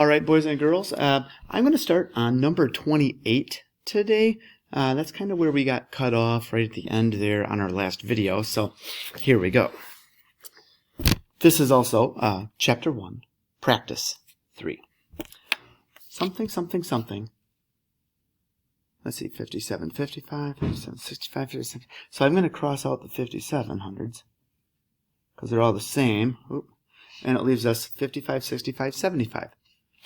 All right, boys and girls, I'm going to start on number 28 today. That's kind of where we got cut off right at the end there on our last video. So here we go. This is also Chapter 1, Practice 3. Something, something, something. Let's see, 57, 55, 57, 65, 57. So I'm going to cross out the 5700s because they're all the same. Oop. And it leaves us 55, 65, 75.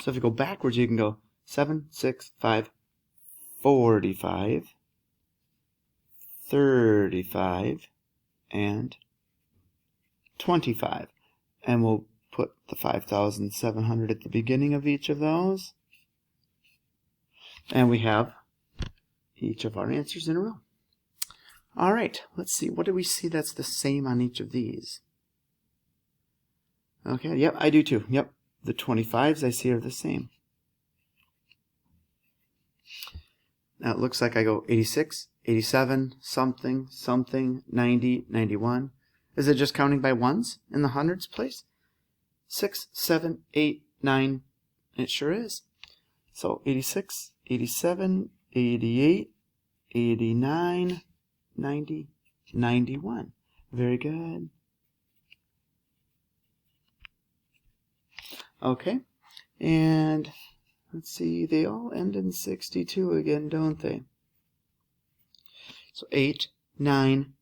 So if you go backwards, you can go 7, 6, 5, 45, 35, and 25. And we'll put the 5,700 at the beginning of each of those. And we have each of our answers in a row. All right, let's see. What do we see that's the same on each of these? Okay, yep, I do too. Yep. The 25s I see are the same. Now it looks like I go 86, 87, something, something, 90, 91. Is it just counting by ones in the hundreds place? 6, 7, 8, 9. It sure is. So 86, 87, 88, 89, 90, 91. Very good. Okay, and let's see, they all end in 62 again, don't they? So 8, 9,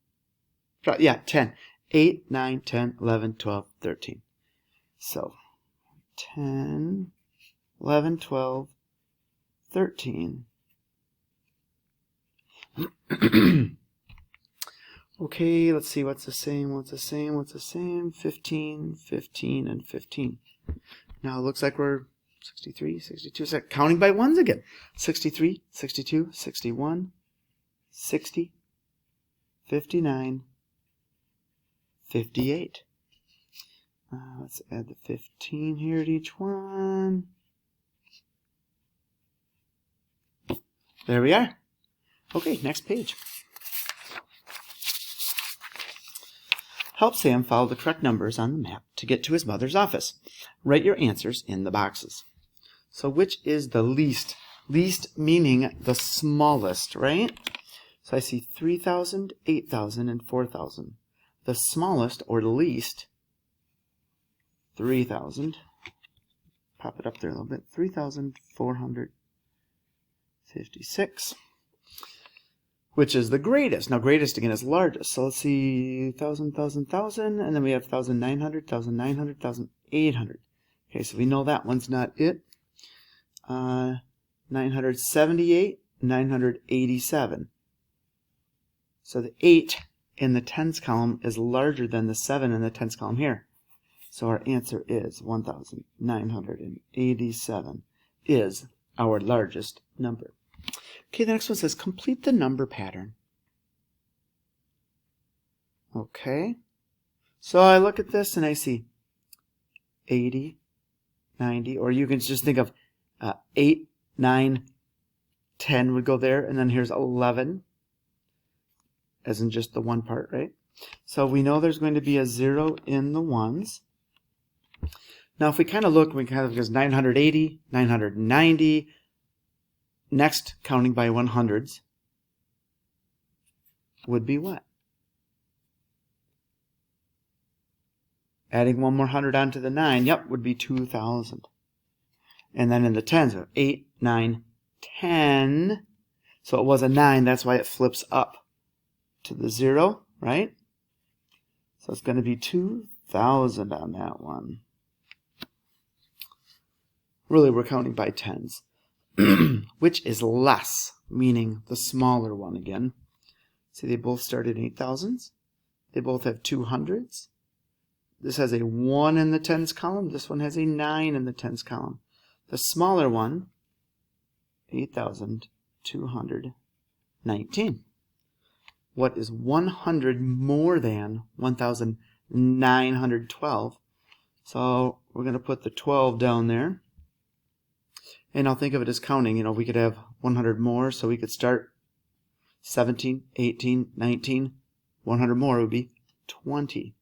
10. 8, 9, 10, 11, 12, 13. So 10, 11, 12, 13. Okay, let's see, what's the same, what's the same, what's the same? 15, 15, and 15. Now it looks like we're 63, 62, so counting by ones again. 63, 62, 61, 60, 59, 58. Let's add the 15 here at each one. There we are. Okay, next page. Help Sam follow the correct numbers on the map to get to his mother's office. Write your answers in the boxes. So which is the least? Least meaning the smallest, right? So I see 3,000, 8,000, and 4,000. The smallest or least, 3,000. Pop it up there a little bit. 3,456. Which is the greatest. Now, greatest again is largest. So let's see, 1,000, 1,000, 1,000, and then we have 1,900, 1,900, 1,800. Okay, so we know that one's not it. 978, 987. So the 8 in the tens column is larger than the 7 in the tens column here. So our answer is 1,987 is our largest number. Okay, the next one says, complete the number pattern. Okay, so I look at this and I see 80, 90, or you can just think of 8, 9, 10 would go there, and then here's 11, as in just the one part, right? So we know there's going to be a 0 in the ones. Now if we kind of look, we kind of goes 980, 990, next, counting by 100s, would be what? Adding one more 100 onto the 9, yep, would be 2,000. And then in the tens, 8, 9, 10. So it was a 9, that's why it flips up to the 0, right? So it's going to be 2,000 on that one. Really, we're counting by tens. Which is less, meaning the smaller one again. See, they both start at 8,000s. They both have 200s. This has a 1 in the tens column. This one has a 9 in the tens column. The smaller one, 8,219. What is 100 more than 1,912? So we're going to put the 12 down there. And I'll think of it as counting. You know, we could have 100 more, so we could start 17, 18, 19. 100 more would be 20.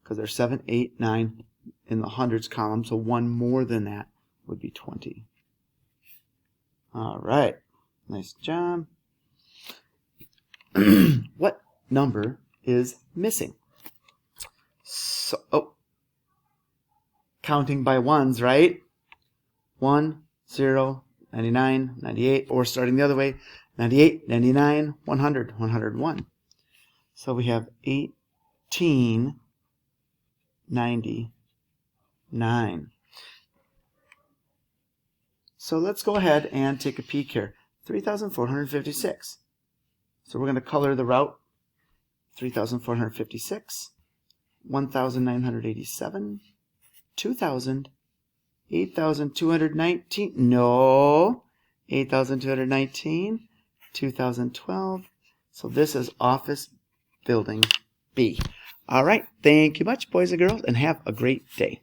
Because there's 7, 8, 9 in the hundreds column, so one more than that would be 20. All right. Nice job. What number is missing? So, counting by ones, right? 1, 0, 99, 98, or starting the other way, 98, 99, 100, 101. So we have 1899. So let's go ahead and take a peek here. 3,456. So we're going to color the route. 3,456, 1,987, 2,000, 8,219, no, 8,219, 2,012. So this is office building B. All right, thank you much, boys and girls, and have a great day.